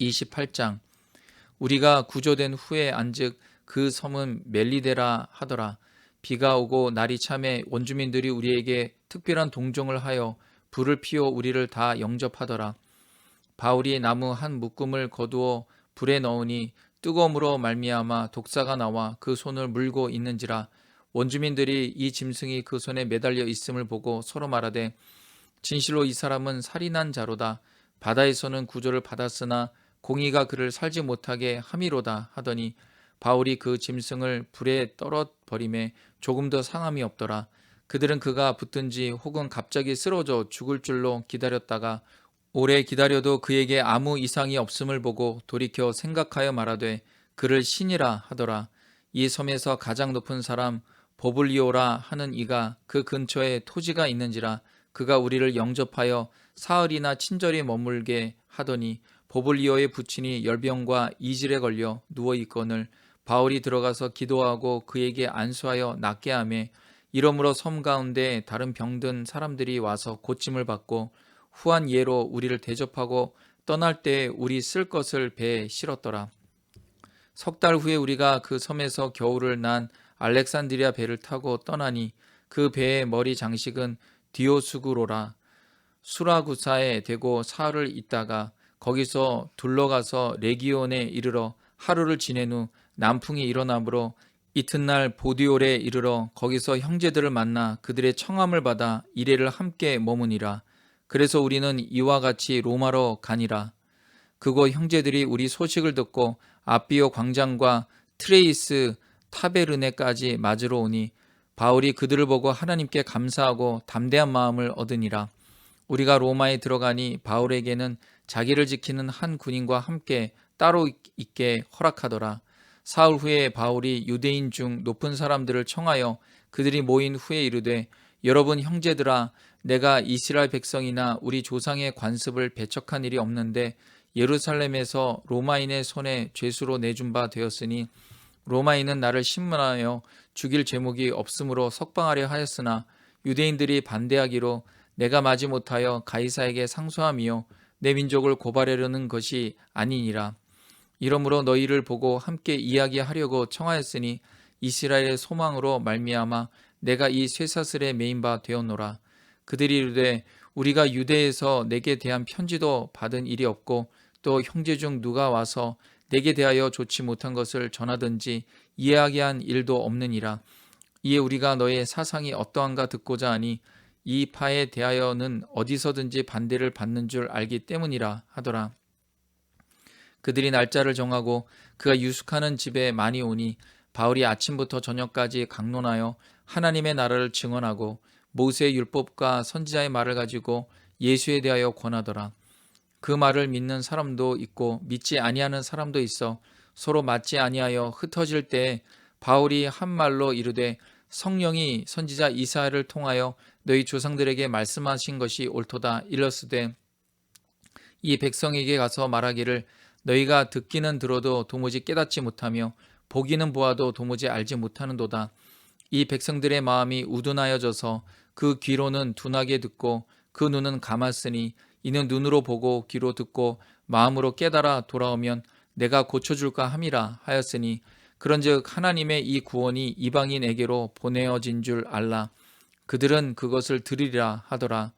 28장. 우리가 구조된 후에 안즉 그 섬은 멜리데라 하더라. 비가 오고 날이 참에 원주민들이 우리에게 특별한 동정을 하여 불을 피워 우리를 다 영접하더라. 바울이 나무 한 묶음을 거두어 불에 넣으니 뜨거움으로 말미암아 독사가 나와 그 손을 물고 있는지라. 원주민들이 이 짐승이 그 손에 매달려 있음을 보고 서로 말하되 진실로 이 사람은 살인한 자로다. 바다에서는 구조를 받았으나 공의가 그를 살지 못하게 함이로다 하더니 바울이 그 짐승을 불에 떨어버림에 조금 더 상함이 없더라. 그들은 그가 붙든지 혹은 갑자기 쓰러져 죽을 줄로 기다렸다가 오래 기다려도 그에게 아무 이상이 없음을 보고 돌이켜 생각하여 말하되 그를 신이라 하더라. 이 섬에서 가장 높은 사람 보블리오라 하는 이가 그 근처에 토지가 있는지라. 그가 우리를 영접하여 사흘이나 친절히 머물게 하더니 보블리오의 부친이 열병과 이질에 걸려 누워 있거늘 바울이 들어가서 기도하고 그에게 안수하여 낫게 하며 이러므로 섬 가운데 다른 병든 사람들이 와서 고침을 받고 후한 예로 우리를 대접하고 떠날 때 우리 쓸 것을 배에 실었더라. 석 달 후에 우리가 그 섬에서 겨울을 난 알렉산드리아 배를 타고 떠나니 그 배의 머리 장식은 디오수구로라. 수라구사에 대고 사흘을 있다가 거기서 둘러가서 레기온에 이르러 하루를 지낸 후 남풍이 일어나므로 이튿날 보디올에 이르러 거기서 형제들을 만나 그들의 청함을 받아 이레를 함께 머무니라. 그래서 우리는 이와 같이 로마로 가니라. 그곳 형제들이 우리 소식을 듣고 아비오 광장과 트레이스 타베르네까지 맞으러 오니 바울이 그들을 보고 하나님께 감사하고 담대한 마음을 얻으니라. 우리가 로마에 들어가니 바울에게는 자기를 지키는 한 군인과 함께 따로 있게 허락하더라. 사흘 후에 바울이 유대인 중 높은 사람들을 청하여 그들이 모인 후에 이르되 여러분 형제들아, 내가 이스라엘 백성이나 우리 조상의 관습을 배척한 일이 없는데 예루살렘에서 로마인의 손에 죄수로 내준 바 되었으니 로마인은 나를 신문하여 죽일 제목이 없으므로 석방하려 하였으나 유대인들이 반대하기로 내가 마지 못하여 가이사에게 상소함이요 내 민족을 고발하려는 것이 아니니라. 이러므로 너희를 보고 함께 이야기하려고 청하였으니 이스라엘의 소망으로 말미암아 내가 이 쇠사슬에 매인 바 되었노라. 그들이 이르되 우리가 유대에서 내게 대한 편지도 받은 일이 없고 또 형제 중 누가 와서 내게 대하여 좋지 못한 것을 전하든지 이야기한 일도 없느니라. 이에 우리가 너의 사상이 어떠한가 듣고자 하니 이 파에 대하여는 어디서든지 반대를 받는 줄 알기 때문이라 하더라. 그들이 날짜를 정하고 그가 유숙하는 집에 많이 오니 바울이 아침부터 저녁까지 강론하여 하나님의 나라를 증언하고 모세의 율법과 선지자의 말을 가지고 예수에 대하여 권하더라. 그 말을 믿는 사람도 있고 믿지 아니하는 사람도 있어 서로 맞지 아니하여 흩어질 때 바울이 한 말로 이르되 성령이 선지자 이사야를 통하여 너희 조상들에게 말씀하신 것이 옳도다 일렀으되 이 백성에게 가서 말하기를 너희가 듣기는 들어도 도무지 깨닫지 못하며 보기는 보아도 도무지 알지 못하는도다. 이 백성들의 마음이 우둔하여져서 그 귀로는 둔하게 듣고 그 눈은 감았으니 이는 눈으로 보고 귀로 듣고 마음으로 깨달아 돌아오면 내가 고쳐줄까 함이라 하였으니 그런즉 하나님의 이 구원이 이방인에게로 보내어진 줄 알라. 그들은 그것을 들으리라 하더라.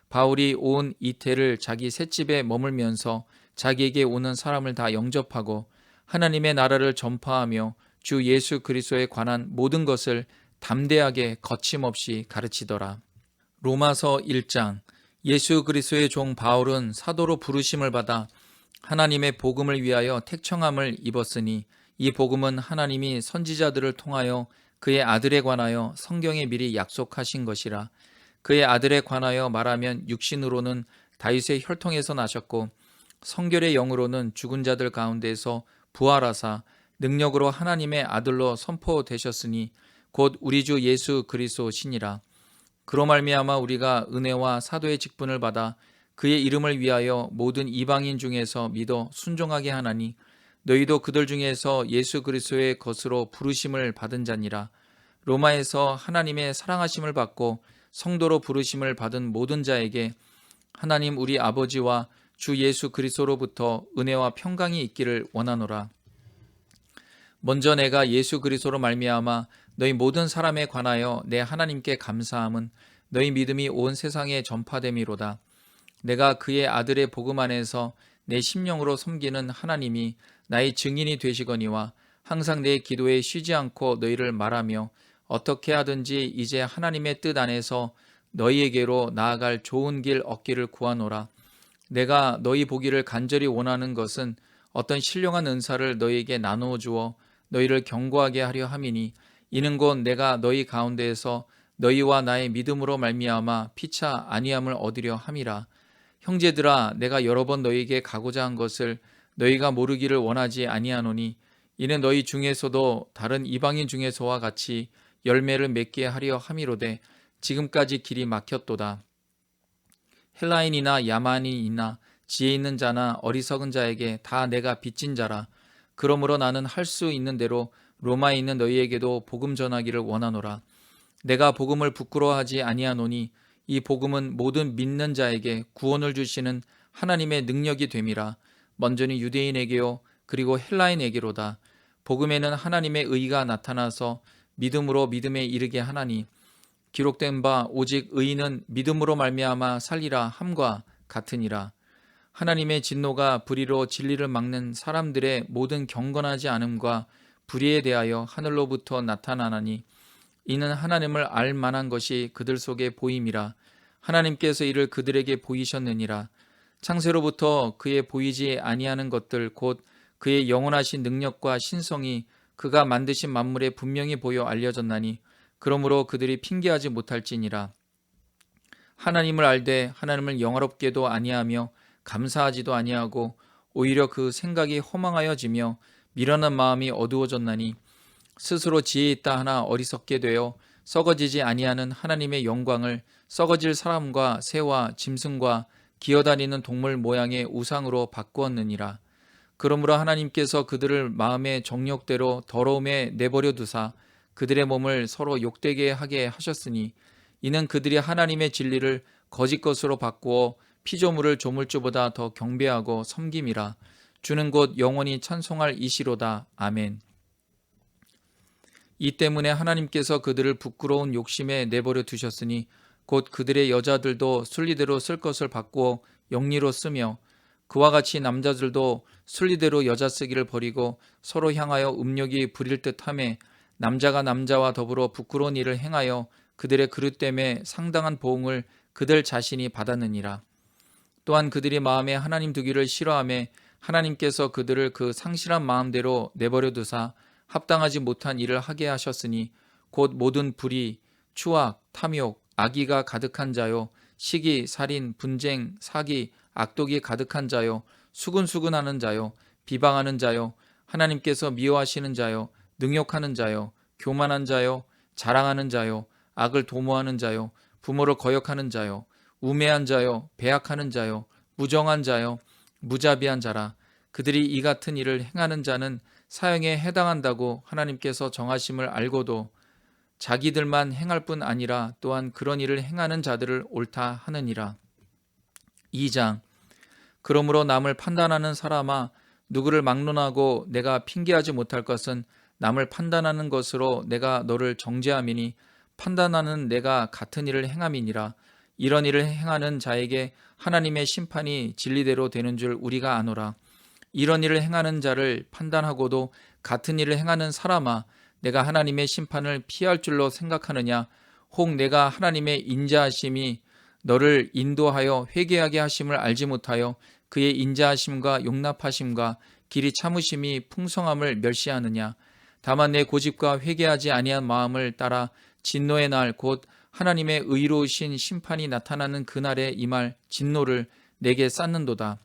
바울이 온 이태를 자기 셋집에 머물면서 자기에게 오는 사람을 다 영접하고 하나님의 나라를 전파하며 주 예수 그리스도에 관한 모든 것을 담대하게 거침없이 가르치더라. 로마서 1장. 예수 그리스도의 종 바울은 사도로 부르심을 받아 하나님의 복음을 위하여 택청함을 입었으니 이 복음은 하나님이 선지자들을 통하여 그의 아들에 관하여 성경에 미리 약속하신 것이라. 그의 아들에 관하여 말하면 육신으로는 다윗의 혈통에서 나셨고 성결의 영으로는 죽은 자들 가운데서 부활하사 능력으로 하나님의 아들로 선포되셨으니 곧 우리 주 예수 그리스도시니라. 그로 말미암아 우리가 은혜와 사도의 직분을 받아 그의 이름을 위하여 모든 이방인 중에서 믿어 순종하게 하나니 너희도 그들 중에서 예수 그리스도의 것으로 부르심을 받은 자니라. 로마에서 하나님의 사랑하심을 받고 성도로 부르심을 받은 모든 자에게 하나님 우리 아버지와 주 예수 그리스도로부터 은혜와 평강이 있기를 원하노라. 먼저 내가 예수 그리스도로 말미암아 너희 모든 사람에 관하여 내 하나님께 감사함은 너희 믿음이 온 세상에 전파됨이로다. 내가 그의 아들의 복음 안에서 내 심령으로 섬기는 하나님이 나의 증인이 되시거니와 항상 내 기도에 쉬지 않고 너희를 말하며 어떻게 하든지 이제 하나님의 뜻 안에서 너희에게로 나아갈 좋은 길 얻기를 구하노라. 내가 너희 보기를 간절히 원하는 것은 어떤 신령한 은사를 너희에게 나누어 주어 너희를 견고하게 하려 함이니 이는 곧 내가 너희 가운데에서 너희와 나의 믿음으로 말미암아 피차 안위함을 얻으려 함이라. 형제들아, 내가 여러 번 너희에게 가고자 한 것을 너희가 모르기를 원하지 아니하노니 이는 너희 중에서도 다른 이방인 중에서와 같이 열매를 맺게 하려 함이로되 지금까지 길이 막혔도다. 헬라인이나 야만인이나 지혜 있는 자나 어리석은 자에게 다 내가 빚진 자라. 그러므로 나는 할 수 있는 대로 로마에 있는 너희에게도 복음 전하기를 원하노라. 내가 복음을 부끄러워하지 아니하노니 이 복음은 모든 믿는 자에게 구원을 주시는 하나님의 능력이 됨이라. 먼저는 유대인에게요 그리고 헬라인에게로다. 복음에는 하나님의 의가 나타나서 믿음으로 믿음에 이르게 하나니 기록된 바 오직 의인은 믿음으로 말미암아 살리라 함과 같으니라. 하나님의 진노가 불의로 진리를 막는 사람들의 모든 경건하지 않음과 불의에 대하여 하늘로부터 나타나나니 이는 하나님을 알 만한 것이 그들 속에 보임이라. 하나님께서 이를 그들에게 보이셨느니라. 창세로부터 그의 보이지 아니하는 것들 곧 그의 영원하신 능력과 신성이 그가 만드신 만물에 분명히 보여 알려졌나니 그러므로 그들이 핑계하지 못할지니라. 하나님을 알되 하나님을 영화롭게도 아니하며 감사하지도 아니하고 오히려 그 생각이 허망하여지며 미련한 마음이 어두워졌나니 스스로 지혜 있다 하나 어리석게 되어 썩어지지 아니하는 하나님의 영광을 썩어질 사람과 새와 짐승과 기어다니는 동물 모양의 우상으로 바꾸었느니라. 그러므로 하나님께서 그들을 마음의 정욕대로 더러움에 내버려 두사 그들의 몸을 서로 욕되게 하게 하셨으니 이는 그들이 하나님의 진리를 거짓 것으로 바꾸어 피조물을 조물주보다 더 경배하고 섬김이라. 주는 곧 영원히 찬송할 이시로다. 아멘. 이 때문에 하나님께서 그들을 부끄러운 욕심에 내버려 두셨으니 곧 그들의 여자들도 순리대로 쓸 것을 바꾸어 영리로 쓰며 그와 같이 남자들도 순리대로 여자 쓰기를 버리고 서로 향하여 음욕이 부릴 듯하며 남자가 남자와 더불어 부끄러운 일을 행하여 그들의 그릇됨에 상당한 보응을 그들 자신이 받았느니라. 또한 그들이 마음에 하나님 두기를 싫어하며 하나님께서 그들을 그 상실한 마음대로 내버려 두사 합당하지 못한 일을 하게 하셨으니 곧 모든 불의, 추악, 탐욕, 악의가 가득한 자요 시기, 살인, 분쟁, 사기, 악독이 가득한 자요 수근수근하는 자요 비방하는 자요 하나님께서 미워하시는 자요 능욕하는 자요 교만한 자요 자랑하는 자요 악을 도모하는 자요 부모를 거역하는 자요 우매한 자요 배약하는 자요 무정한 자요 무자비한 자라. 그들이 이 같은 일을 행하는 자는 사형에 해당한다고 하나님께서 정하심을 알고도 자기들만 행할 뿐 아니라 또한 그런 일을 행하는 자들을 옳다 하느니라. 2장. 그러므로 남을 판단하는 사람아 누구를 막론하고 내가 핑계하지 못할 것은 남을 판단하는 것으로 내가 너를 정죄함이니 판단하는 내가 같은 일을 행함이니라. 이런 일을 행하는 자에게 하나님의 심판이 진리대로 되는 줄 우리가 아노라. 이런 일을 행하는 자를 판단하고도 같은 일을 행하는 사람아 내가 하나님의 심판을 피할 줄로 생각하느냐. 혹 내가 하나님의 인자하심이 너를 인도하여 회개하게 하심을 알지 못하여 그의 인자하심과 용납하심과 길이 참으심이 풍성함을 멸시하느냐. 다만 내 고집과 회개하지 아니한 마음을 따라 진노의 날 곧 하나님의 의로우신 심판이 나타나는 그날에 임할 진노를 내게 쌓는도다.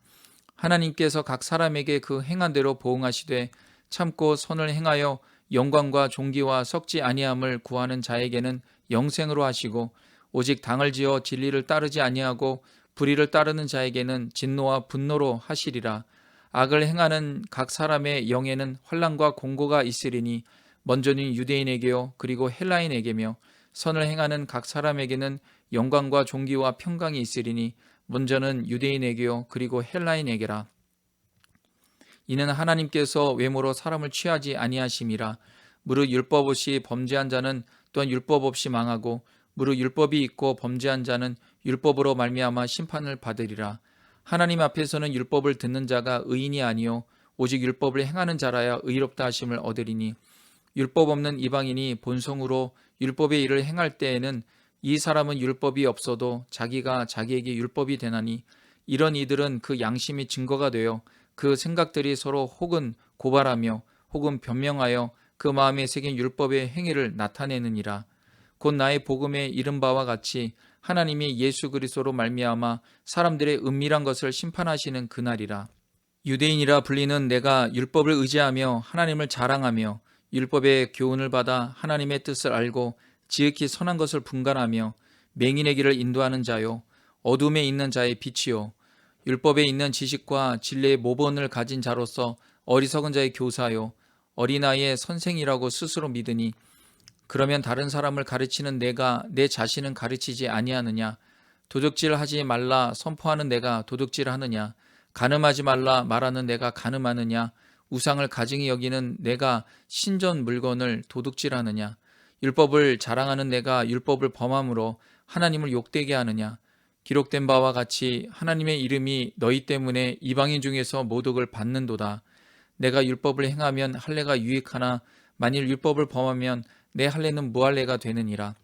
하나님께서 각 사람에게 그 행한 대로 보응하시되 참고 선을 행하여 영광과 존귀와 썩지 아니함을 구하는 자에게는 영생으로 하시고 오직 당을 지어 진리를 따르지 아니하고 불의를 따르는 자에게는 진노와 분노로 하시리라. 악을 행하는 각 사람의 영에는 환난과 공고가 있으리니 먼저는 유대인에게요 그리고 헬라인에게며 선을 행하는 각 사람에게는 영광과 존귀와 평강이 있으리니 먼저는 유대인에게요 그리고 헬라인에게라. 이는 하나님께서 외모로 사람을 취하지 아니하심이라. 무릇 율법 없이 범죄한 자는 또한 율법 없이 망하고 무릇 율법이 있고 범죄한 자는 율법으로 말미암아 심판을 받으리라. 하나님 앞에서는 율법을 듣는 자가 의인이 아니요 오직 율법을 행하는 자라야 의롭다 하심을 얻으리니, 율법 없는 이방인이 본성으로 율법의 일을 행할 때에는 이 사람은 율법이 없어도 자기가 자기에게 율법이 되나니, 이런 이들은 그 양심이 증거가 되어 그 생각들이 서로 혹은 고발하며 혹은 변명하여 그 마음에 새긴 율법의 행위를 나타내느니라. 곧 나의 복음에 이른 바와 같이 하나님이 예수 그리스도로 말미암아 사람들의 은밀한 것을 심판하시는 그날이라. 유대인이라 불리는 내가 율법을 의지하며 하나님을 자랑하며 율법의 교훈을 받아 하나님의 뜻을 알고 지극히 선한 것을 분간하며 맹인의 길을 인도하는 자요 어둠에 있는 자의 빛이요 율법에 있는 지식과 진리의 모본을 가진 자로서 어리석은 자의 교사요 어린아이의 선생이라고 스스로 믿으니, 그러면 다른 사람을 가르치는 내가 내 자신은 가르치지 아니하느냐? 도둑질하지 말라 선포하는 내가 도둑질하느냐? 간음하지 말라 말하는 내가 간음하느냐? 우상을 가증히 여기는 내가 신전 물건을 도둑질하느냐? 율법을 자랑하는 내가 율법을 범함으로 하나님을 욕되게 하느냐? 기록된 바와 같이 하나님의 이름이 너희 때문에 이방인 중에서 모독을 받는도다. 내가 율법을 행하면 할례가 유익하나 만일 율법을 범하면 내 할례는 무할례가 되느니라.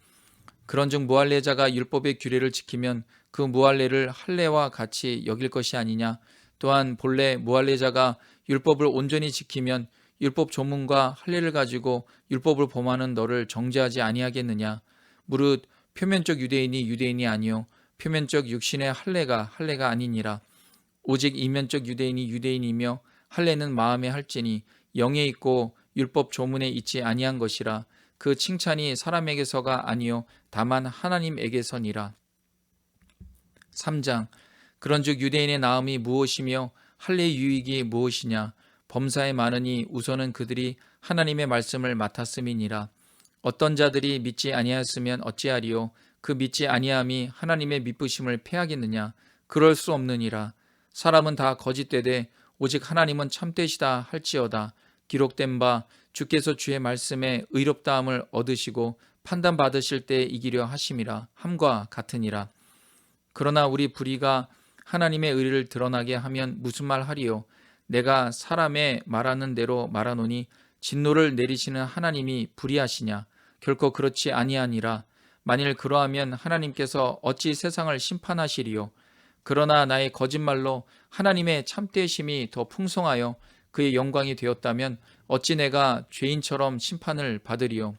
그런즉 무할례자가 율법의 규례를 지키면 그 무할례를 할례와 같이 여길 것이 아니냐? 또한 본래 무할례자가 율법을 온전히 지키면 율법 조문과 할례를 가지고 율법을 범하는 너를 정죄하지 아니하겠느냐? 무릇 표면적 유대인이 유대인이 아니요 표면적 육신의 할례가 아니니라. 오직 이면적 유대인이 유대인이며 할례는 마음에 할지니 영에 있고 율법 조문에 있지 아니한 것이라. 그 칭찬이 사람에게서가 아니요 다만 하나님에게서니라. 3장. 그런즉 유대인의 나음이 무엇이며 할례의 유익이 무엇이냐? 범사에 많으니 우선은 그들이 하나님의 말씀을 맡았음이니라. 어떤 자들이 믿지 아니하였으면 어찌하리요? 그 믿지 아니함이 하나님의 믿으심을 패하겠느냐? 그럴 수 없느니라. 사람은 다 거짓되되 오직 하나님은 참되시다 할지어다. 기록된 바 주께서 주의 말씀에 의롭다함을 얻으시고 판단받으실 때 이기려 하심이라 함과 같으니라. 그러나 우리 불의가 하나님의 의를 드러나게 하면 무슨 말 하리요? 내가 사람의 말하는 대로 말하노니 진노를 내리시는 하나님이 불의하시냐? 결코 그렇지 아니하니라. 만일 그러하면 하나님께서 어찌 세상을 심판하시리요? 그러나 나의 거짓말로 하나님의 참되심이 더 풍성하여 그의 영광이 되었다면 어찌 내가 죄인처럼 심판을 받으리요?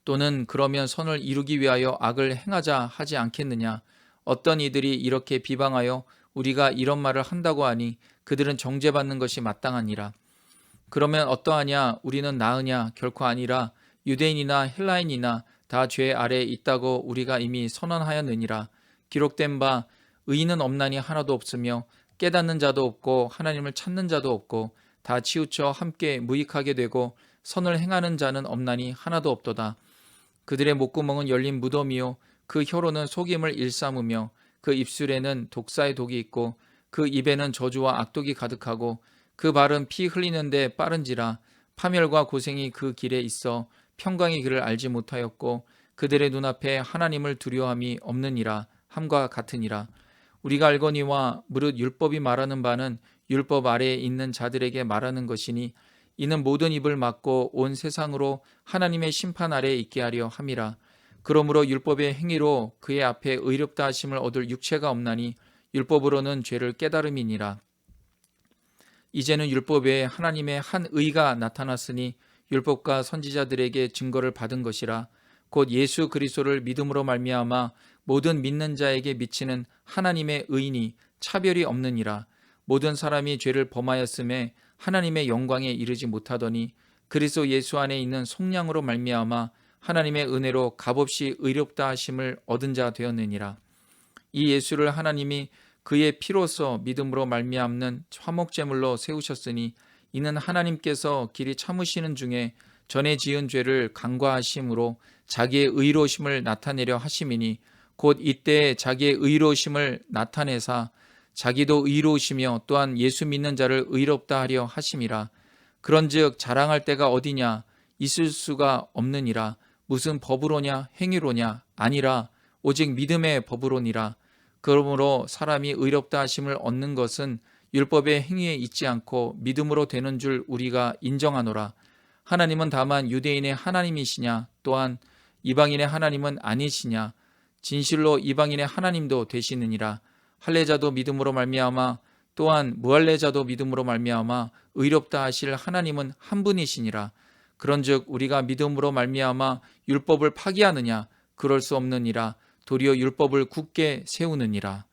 또는 그러면 선을 이루기 위하여 악을 행하자 하지 않겠느냐? 어떤 이들이 이렇게 비방하여 우리가 이런 말을 한다고 하니 그들은 정죄받는 것이 마땅하니라. 그러면 어떠하냐? 우리는 나으냐? 결코 아니라 유대인이나 헬라인이나 다 죄 아래에 있다고 우리가 이미 선언하였느니라. 기록된 바 의인은 없나니 하나도 없으며 깨닫는 자도 없고 하나님을 찾는 자도 없고 다 치우쳐 함께 무익하게 되고 선을 행하는 자는 없나니 하나도 없도다. 그들의 목구멍은 열린 무덤이요 그 혀로는 속임을 일삼으며 그 입술에는 독사의 독이 있고 그 입에는 저주와 악독이 가득하고 그 발은 피 흘리는데 빠른지라. 파멸과 고생이 그 길에 있어 평강의 길을 알지 못하였고 그들의 눈앞에 하나님을 두려움이 없느니라 함과 같으니라. 우리가 알거니와 무릇 율법이 말하는 바는 율법 아래에 있는 자들에게 말하는 것이니 이는 모든 입을 막고 온 세상으로 하나님의 심판 아래에 있게 하려 함이라. 그러므로 율법의 행위로 그의 앞에 의롭다 하심을 얻을 육체가 없나니 율법으로는 죄를 깨달음이니라. 이제는 율법 외에 하나님의 한 의가 나타났으니 율법과 선지자들에게 증거를 받은 것이라. 곧 예수 그리스도를 믿음으로 말미암아 모든 믿는 자에게 미치는 하나님의 의인이 차별이 없느니라. 모든 사람이 죄를 범하였음에 하나님의 영광에 이르지 못하더니 그리스도 예수 안에 있는 속량으로 말미암아 하나님의 은혜로 값없이 의롭다 하심을 얻은 자 되었느니라. 이 예수를 하나님이 그의 피로써 믿음으로 말미암는 화목제물로 세우셨으니 이는 하나님께서 길이 참으시는 중에 전에 지은 죄를 간과하심으로 자기의 의로우심을 나타내려 하심이니 곧 이때에 자기의 의로우심을 나타내사 자기도 의로우시며 또한 예수 믿는 자를 의롭다 하려 하심이라. 그런즉 자랑할 때가 어디냐? 있을 수가 없느니라. 무슨 법으로냐? 행위로냐? 아니라 오직 믿음의 법으로니라. 그러므로 사람이 의롭다 하심을 얻는 것은 율법의 행위에 있지 않고 믿음으로 되는 줄 우리가 인정하노라. 하나님은 다만 유대인의 하나님이시냐? 또한 이방인의 하나님은 아니시냐? 진실로 이방인의 하나님도 되시느니라. 할례자도 믿음으로 말미암아 또한 무할례자도 믿음으로 말미암아 의롭다 하실 하나님은 한 분이시니라. 그런즉 우리가 믿음으로 말미암아 율법을 파기하느냐? 그럴 수 없느니라. 도리어 율법을 굳게 세우느니라.